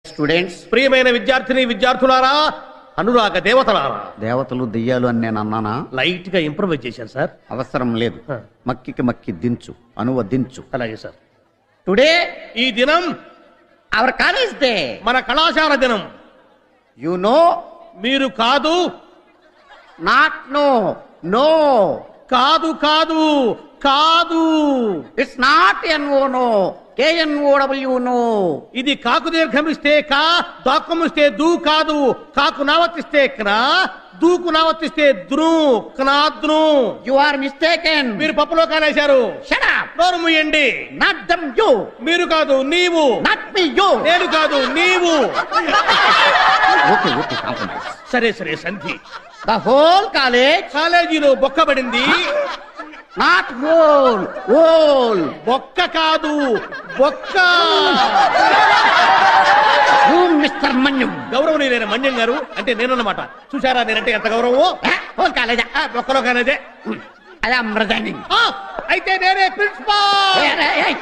Students, ప్రియమైన విద్యార్థిని విద్యార్థులారా, అనురాగ దేవతలారా. దేవతలు దెయ్యాలు అని నేను అన్నానా? లైట్ గా ఇంప్రూవైజ్ చేశాను సార్. అవసరం లేదు. మక్కికి మక్కి దించు, అనువదించు. అలాగే సార్. టుడే ఈ దినం అవర్ కాలేజ్ డే, మన కళాశాల దినం. You know. మీరు కాదు. Not no. నో. కాదు కాదు కాదు. It's not N O no, KNOW know. ఇది కాకు దీర్ఘమిస్తే కా, దాక్కమిస్తే దూ కాదు. కాకు నావర్తిస్తే క్నా, దూకు నావర్తిస్తే ద్రు, క్నాద్రు. You are mistaken. మీరు పప్పులో కానేశారు. Shut up. నోరు మూయండి. Not them, you. మీరు కాదు నీవు. Not me, you. నేను కాదు నీవు. Okay okay, compromise. సరే సరే సంధి. The whole college. కాలేజీలో బొక్కబడింది. Not hole, whole. బొక్క కాదు బొక్క. You mister Manyam. గౌరవనీయులైన మన్యం గారు అంటే నేనన్నమాట. చూసారా నేనంటే ఎంత గౌరవమో. Whole college. బొక్కలో కానేదే. I am resigning. అయితే నేనే ప్రిన్సిపాల్.